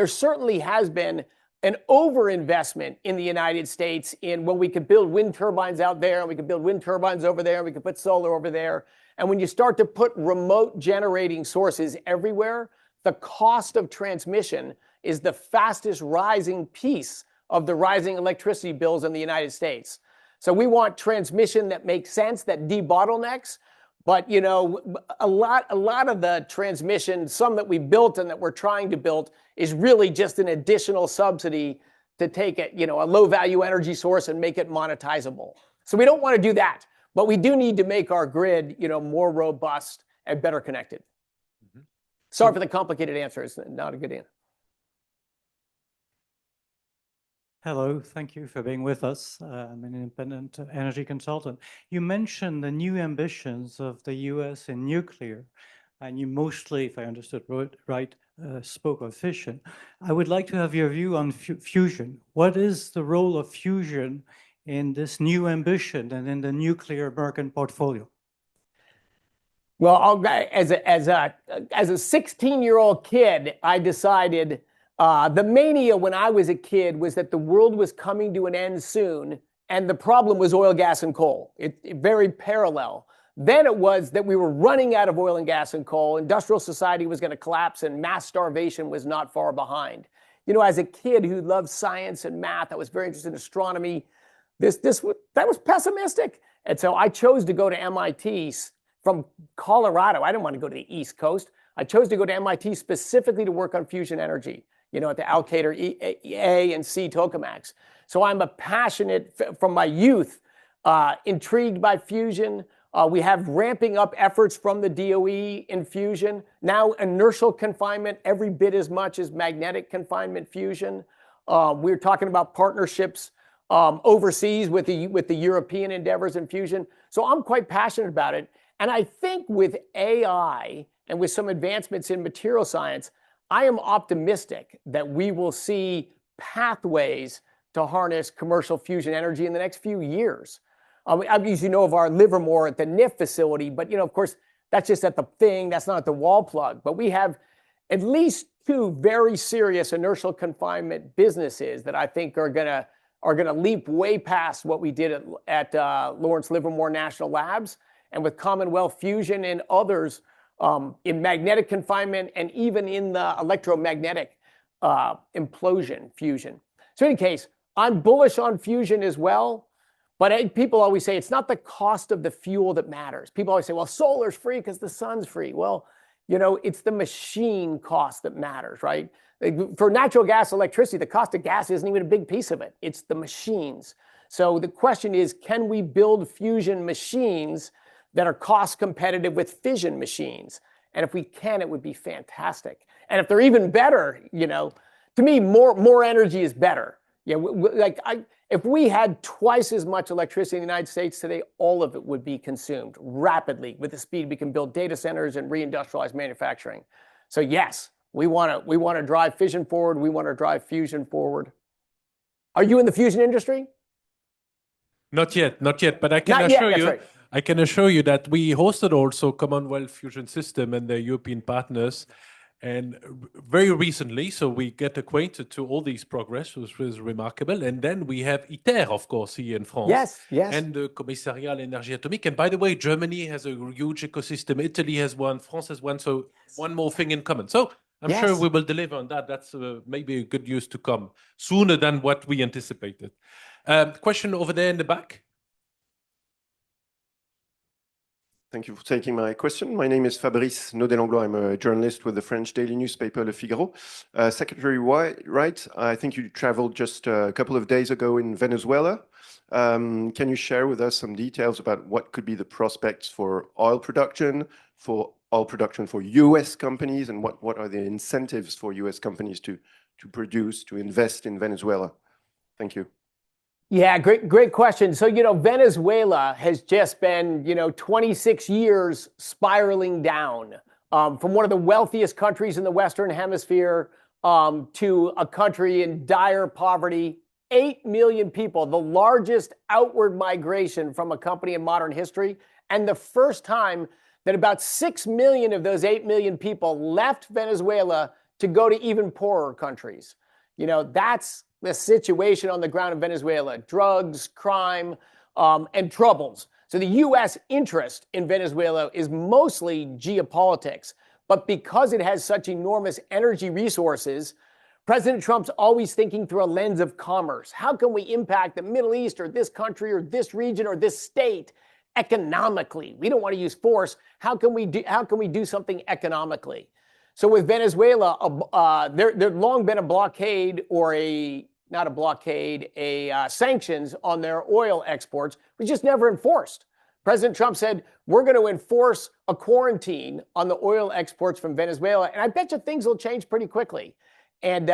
S2: certainly has been an overinvestment in the United States in when we could build wind turbines out there, and we could build wind turbines over there, and we could put solar over there. And when you start to put remote generating sources everywhere, the cost of transmission is the fastest rising piece of the rising electricity bills in the United States. So we want transmission that makes sense, that debottlenecks. But, you know, a lot of the transmission, some that we built and that we're trying to build, is really just an additional subsidy to take it, you know, a low value energy source and make it monetizable. So we don't want to do that, but we do need to make our grid, you know, more robust and better connected. Mm-hmm. Sorry for the complicated answer. It's not a good answer.
S8: Hello, thank you for being with us. I'm an independent energy consultant. You mentioned the new ambitions of the US in nuclear. and you mostly, if I understood right, spoke of fission. I would like to have your view on fusion. What is the role of fusion in this new ambition and in the nuclear American portfolio?
S2: Well, as a 16-year-old kid, I decided the mania when I was a kid was that the world was coming to an end soon, and the problem was oil, gas, and coal. It very parallel. Then it was that we were running out of oil and gas and coal. Industrial society was going to collapse, and mass starvation was not far behind. You know, as a kid who loved science and math, I was very interested in astronomy. That was pessimistic, and so I chose to go to MIT from Colorado. I didn't want to go to the East Coast. I chose to go to MIT specifically to work on fusion energy, you know, at the Alcator A and C tokamaks. So I'm a passionate, from my youth, intrigued by fusion. We have ramping up efforts from the DOE in fusion. Now inertial confinement every bit as much as magnetic confinement fusion. We're talking about partnerships overseas with the European endeavors in fusion. So I'm quite passionate about it. And I think with AI and with some advancements in material science, I am optimistic that we will see pathways to harness commercial fusion energy in the next few years. Obviously, you know of our Livermore at the NIF facility, but you know, of course, that's just at the thing. That's not at the wall plug. But we have at least two very serious inertial confinement businesses that I think are gonna leap way past what we did at Lawrence Livermore National Labs. And with Commonwealth Fusion and others in magnetic confinement and even in the electromagnetic implosion fusion. So in any case, I'm bullish on fusion as well, but people always say it's not the cost of the fuel that matters. People always say, well, solar's free because the sun's free. Well, you know, it's the machine cost that matters, right? For natural gas electricity, the cost of gas isn't even a big piece of it. It's the machines. So the question is, can we build fusion machines that are cost competitive with fission machines? And if we can, it would be fantastic. And if they're even better, you know, to me, more energy is better. Yeah, if we had twice as much electricity in the United States today, all of it would be consumed rapidly with the speed we can build data centers and reindustrialize manufacturing. So yes, we want to drive fission forward. We want to drive fusion forward. Are you in the fusion industry?
S1: Not yet, but I can assure you. Right. I can assure you that we hosted also Commonwealth Fusion System and their European partners, and very recently, so we get acquainted to all these progress, which was remarkable. And then we have ITER, of course, here in France.
S2: Yes.
S1: And the Commissariat à l'Énergie Atomique. And by the way, Germany has a huge ecosystem. Italy has one. France has one. So one more thing in common. So I'm sure we will deliver on that. That's maybe a good news to come sooner than what we anticipated. Question over there in the back.
S9: Thank you for taking my question. My name is Fabrice Naudet-Langlois. I'm a journalist with the French daily newspaper Le Figaro. Secretary Wright, I think you traveled just a couple of days ago in Venezuela. Can you share with us some details about what could be the prospects for oil production for US companies, and what are the incentives for US companies to produce, to invest in Venezuela? Thank you.
S2: Yeah, great question. So, you know, Venezuela has just been, 26 years spiraling down from one of the wealthiest countries in the Western Hemisphere to a country in dire poverty. 8 million people, the largest outward migration from a country in modern history, and the first time that about 6 million of those 8 million people left Venezuela to go to even poorer countries. You know, that's the situation on the ground in Venezuela: drugs, crime, and troubles. So the U.S. interest in Venezuela is mostly geopolitics. But because it has such enormous energy resources, President Trump's always thinking through a lens of commerce. How can we impact the Middle East or this country or this region or this state economically? We don't want to use force. How can we do something economically? So with Venezuela, there's long been a blockade or sanctions on their oil exports, which just never enforced. President Trump said, we're going to enforce a quarantine on the oil exports from Venezuela. And I bet you things will change pretty quickly. And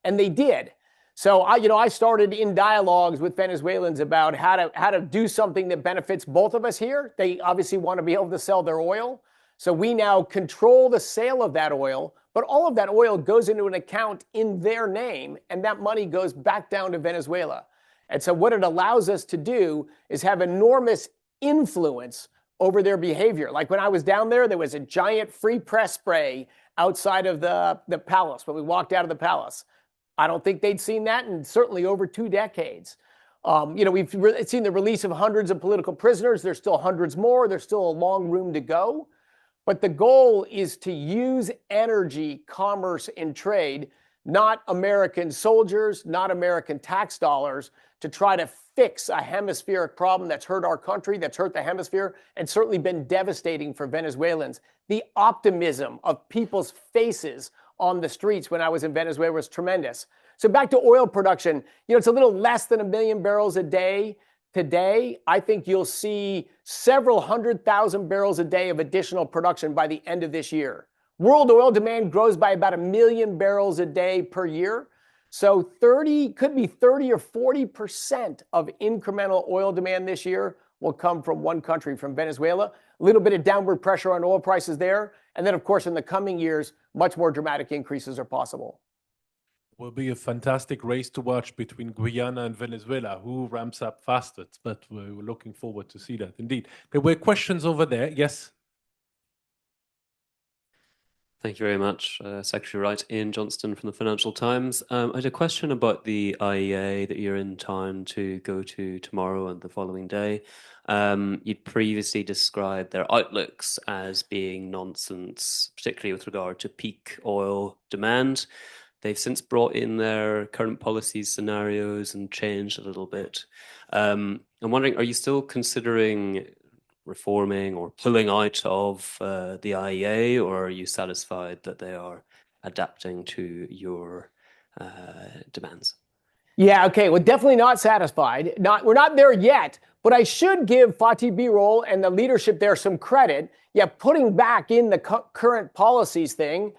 S2: they did. So I started in dialogues with Venezuelans about how to do something that benefits both of us here. They obviously want to be able to sell their oil. So we now control the sale of that oil, but all of that oil goes into an account in their name, and that money goes back down to Venezuela. And so what it allows us to do is have enormous influence over their behavior. Like when I was down there, there was a giant free press spray outside of the palace when we walked out of the palace. I don't think they'd seen that in certainly over 2 decades. We've seen the release of hundreds of political prisoners. There's still hundreds more. There's still a long room to go. But the goal is to use energy, commerce, and trade, not American soldiers, not American tax dollars, to try to fix a hemispheric problem that's hurt our country, that's hurt the hemisphere, and certainly been devastating for Venezuelans. The optimism of people's faces on the streets when I was in Venezuela was tremendous. So back to oil production, it's a little less than 1 million barrels a day. Today, I think you'll see several 100,000 barrels a day of additional production by the end of this year. World oil demand grows by about 1 million barrels a day per year. So could be 30 or 40% of incremental oil demand this year will come from one country, from Venezuela. A little bit of downward pressure on oil prices there. And then, of course, in the coming years, much more dramatic increases are possible.
S1: Will be a fantastic race to watch between Guyana and Venezuela. Who ramps up fastest? But we're looking forward to see that. Indeed, there were questions over there. Yes.
S10: Thank you very much, Secretary Wright. Ian Johnston from the Financial Times. I had a question about the IEA that you're in time to go to tomorrow and the following day. You'd previously described their outlooks as being nonsense, particularly with regard to peak oil demand. They've since brought in their current policy scenarios and changed a little bit. I'm wondering, are you still considering reforming or pulling out of the IEA, or are you satisfied that they are adapting to your demands?
S2: Yeah, okay, well, definitely not satisfied. We're not there yet, but I should give Fatih Birol and the leadership there some credit. Yeah, putting back in the current policies thing,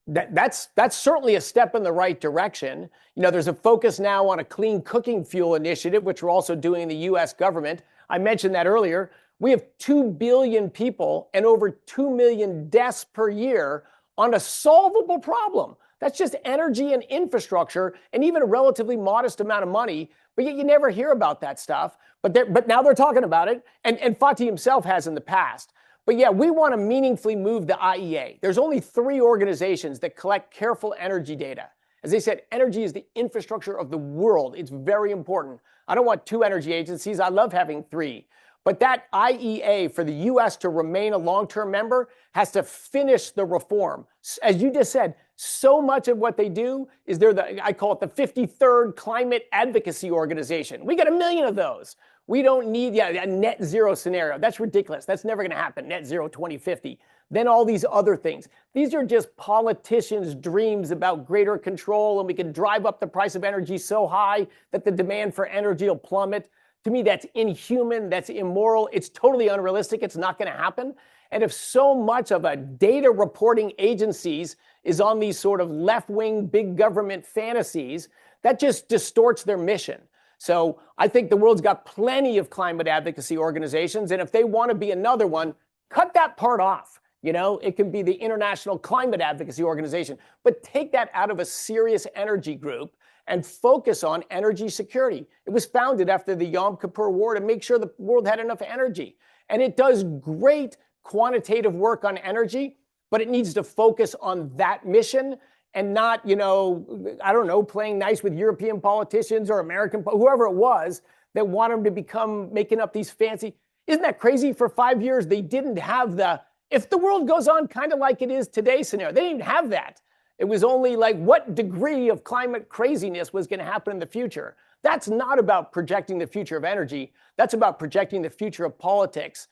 S2: that's certainly a step in the right direction. There's a focus now on a clean cooking fuel initiative, which we're also doing in the US government. I mentioned that earlier. We have 2 billion people and over 2 million deaths per year on a solvable problem. That's just energy and infrastructure and even a relatively modest amount of money, but yet you never hear about that stuff. But now they're talking about it, and Fatih himself has in the past. But yeah, we want to meaningfully move the IEA. There's only 3 organizations that collect careful energy data. As they said, energy is the infrastructure of the world. It's very important. I don't want 2 energy agencies. I love having 3. But that IEA, for the US to remain a long-term member, has to finish the reform. As you just said, so much of what they do is I call it the 53rd Climate Advocacy Organization. We got 1 million of those. We don't need a net zero scenario. That's ridiculous. That's never going to happen. Net zero 2050. Then all these other things. These are just politicians' dreams about greater control, and we can drive up the price of energy so high that the demand for energy will plummet. To me, that's inhuman. That's immoral. It's totally unrealistic. It's not going to happen. And if so much of a data reporting agencies is on these sort of left-wing big government fantasies, that just distorts their mission. So I think the world's got plenty of climate advocacy organizations, and if they want to be another one, cut that part off. It can be the International Climate Advocacy Organization, but take that out of a serious energy group and focus on energy security. It was founded after the Yom Kippur War to make sure the world had enough energy. And it does great quantitative work on energy, but it needs to focus on that mission and not, playing nice with European politicians or American, whoever it was that want them to become making up these fancy. Isn't that crazy? For 5 years, they didn't have if the world goes on kind of like it is today scenario. They didn't have that. It was only like what degree of climate craziness was going to happen in the future. That's not about projecting the future of energy. That's about projecting the future of politics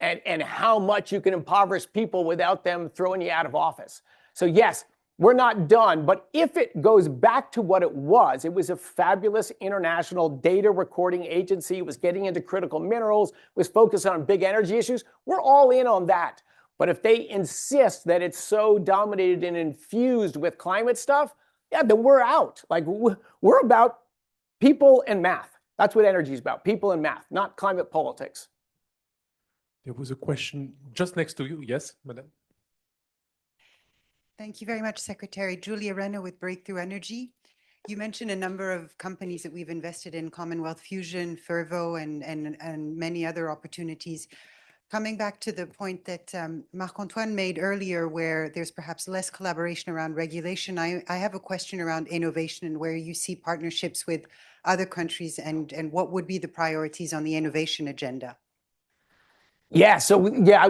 S2: and how much you can impoverish people without them throwing you out of office. So yes, we're not done, but if it goes back to what it was a fabulous international data recording agency. It was getting into critical minerals, was focused on big energy issues. We're all in on that. But if they insist that it's so dominated and infused with climate stuff, yeah, then we're out. Like we're about people and math. That's what energy is about, people and math, not climate politics.
S1: There was a question just next to you. Yes, madam.
S11: Thank you very much, Secretary. Julia Renner with Breakthrough Energy. You mentioned a number of companies that we've invested in, Commonwealth Fusion, Fervo, and many other opportunities. Coming back to the point that Marc-Antoine made earlier, where there's perhaps less collaboration around regulation, I have a question around innovation and where you see partnerships with other countries and what would be the priorities on the innovation agenda.
S2: Yeah, so yeah,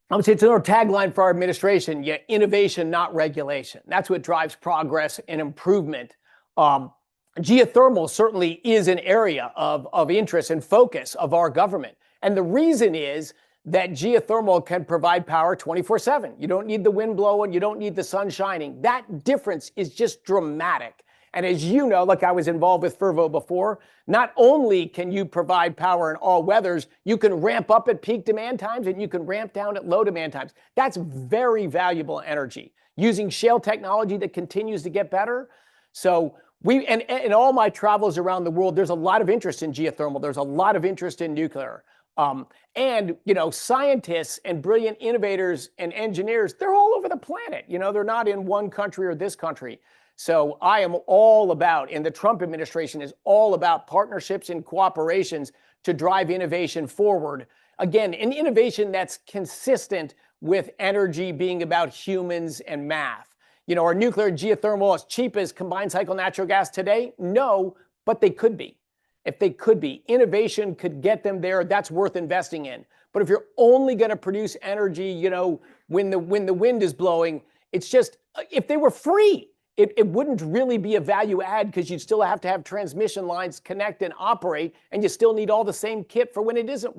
S2: I would say it's our tagline for our administration, yeah, innovation, not regulation. That's what drives progress and improvement. Geothermal certainly is an area of interest and focus of our government. And the reason is that geothermal can provide power 24/7. You don't need the wind blowing, you don't need the sun shining. That difference is just dramatic. And as you know, like I was involved with Fervo before, not only can you provide power in all weathers, you can ramp up at peak demand times and you can ramp down at low demand times. That's very valuable energy using shale technology that continues to get better. So and in all my travels around the world, there's a lot of interest in geothermal. There's a lot of interest in nuclear. And, you know, scientists and brilliant innovators and engineers, they're all over the planet. You know, they're not in one country or this country. So I am all about, and the Trump administration is all about partnerships and cooperations to drive innovation forward. Again, an innovation that's consistent with energy being about humans and math. You know, are nuclear and geothermal as cheap as combined cycle natural gas today? No, but they could be. If they could be, innovation could get them there. That's worth investing in. But if you're only going to produce energy, you know, when the wind is blowing, it's just, if they were free, it wouldn't really be a value add because you'd still have to have transmission lines connect and operate, and you still need all the same kit for when it isn't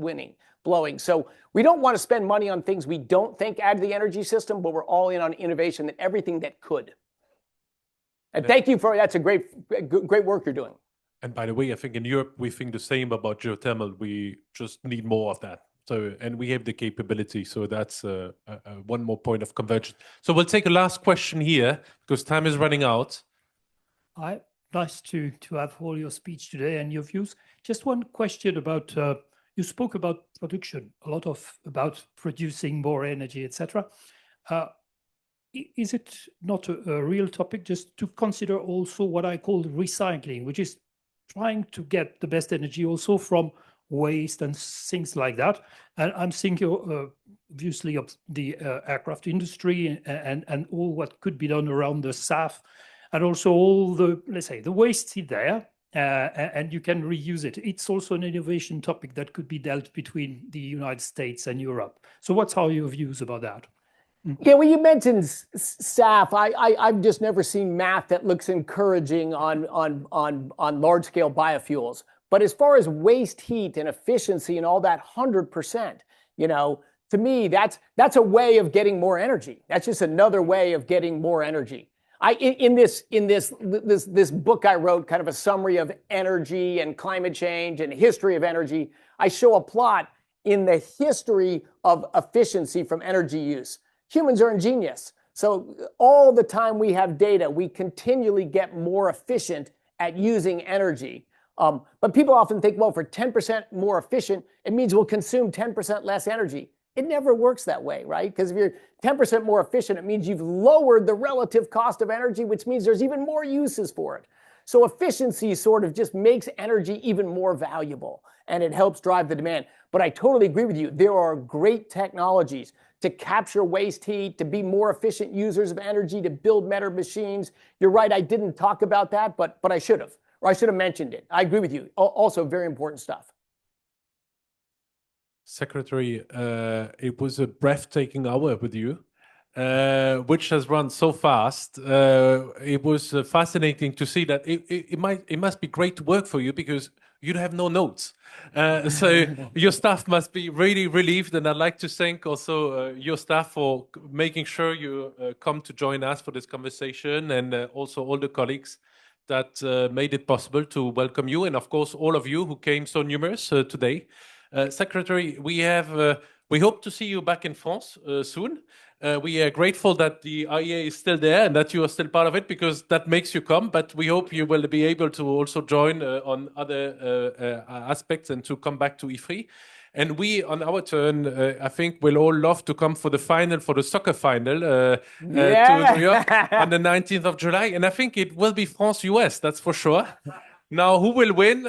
S2: blowing. So we don't want to spend money on things we don't think add to the energy system, but we're all in on innovation and everything that could. And thank you that's a great work you're doing.
S1: And by the way, I think in Europe, we think the same about geothermal. We just need more of that. So, and we have the capability. So that's one more point of convergence. So we'll take a last question here because time is running out.
S12: Nice to have all your speech today and your views. Just one question about, you spoke about production, a lot about producing more energy, etc. Is it not a real topic just to consider also what I call recycling, which is trying to get the best energy also from waste and things like that? And I'm thinking obviously of the aircraft industry and all what could be done around the SAF, and also all the, let's say, the waste is there and you can reuse it. It's also an innovation topic that could be dealt between the United States and Europe. So what's your views about that?
S2: Yeah, well, you mentioned SAF. I've just never seen math that looks encouraging on large-scale biofuels. But as far as waste heat and efficiency and all that, 100%, you know, to me, that's a way of getting more energy. That's just another way of getting more energy. In this book I wrote, kind of a summary of energy and climate change and history of energy, I show a plot in the history of efficiency from energy use. Humans are ingenious. So all the time we have data, we continually get more efficient at using energy. But people often think, well, for 10% more efficient, it means we'll consume 10% less energy. It never works that way, right? Because if you're 10% more efficient, it means you've lowered the relative cost of energy, which means there's even more uses for it. So efficiency sort of just makes energy even more valuable, and it helps drive the demand. But I totally agree with you. There are great technologies to capture waste heat, to be more efficient users of energy, to build better machines. You're right, I didn't talk about that, but I should have. Or I should have mentioned it. I agree with you. Also, very important stuff.
S1: Secretary, it was a breathtaking hour with you, which has run so fast. It was fascinating to see that it must be great to work for you because you have no notes. So your staff must be really relieved, and I'd like to thank also your staff for making sure you come to join us for this conversation, and also all the colleagues that made it possible to welcome you, and of course all of you who came so numerous today. Secretary, we hope to see you back in France soon. We are grateful that the IEA is still there and that you are still part of it, because that makes you come, but we hope you will be able to also join on other aspects and to come back to Ifri. And we, on our turn, I think we'll all love to come for the final, for the soccer final to New York on the 19th of July. And I think it will be France-US, that's for sure. Now, who will win?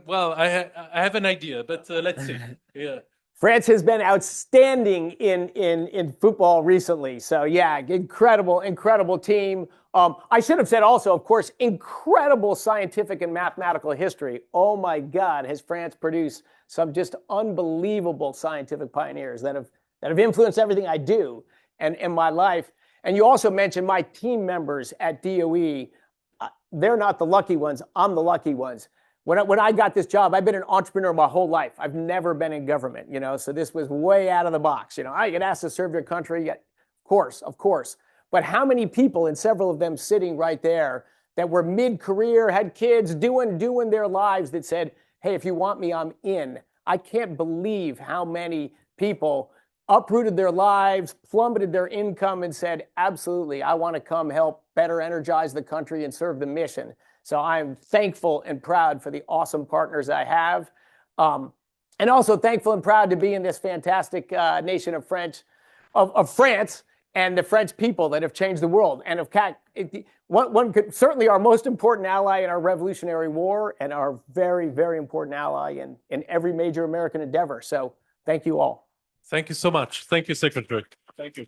S1: Well, I have an idea, but let's see. Yeah.
S2: France has been outstanding in football recently. So yeah, incredible team. I should have said also, of course, incredible scientific and mathematical history. Oh my God, has France produced some just unbelievable scientific pioneers that have influenced everything I do and in my life. And you also mentioned my team members at DOE. They're not the lucky ones. I'm the lucky ones. When I got this job, I've been an entrepreneur my whole life. I've never been in government, you know, so this was way out of the box. You know, I get asked to serve your country, of course. But how many people, and several of them sitting right there, that were mid-career, had kids, doing their lives, that said, hey, if you want me, I'm in. I can't believe how many people uprooted their lives, plummeted their income, and said, absolutely, I want to come help better energize the country and serve the mission. So I'm thankful and proud for the awesome partners I have. And also thankful and proud to be in this fantastic nation of France and the French people that have changed the world. And one could certainly our most important ally in our Revolutionary War and our very, very important ally in every major American endeavor. So thank you all.
S1: Thank you so much. Thank you, Secretary. Thank you.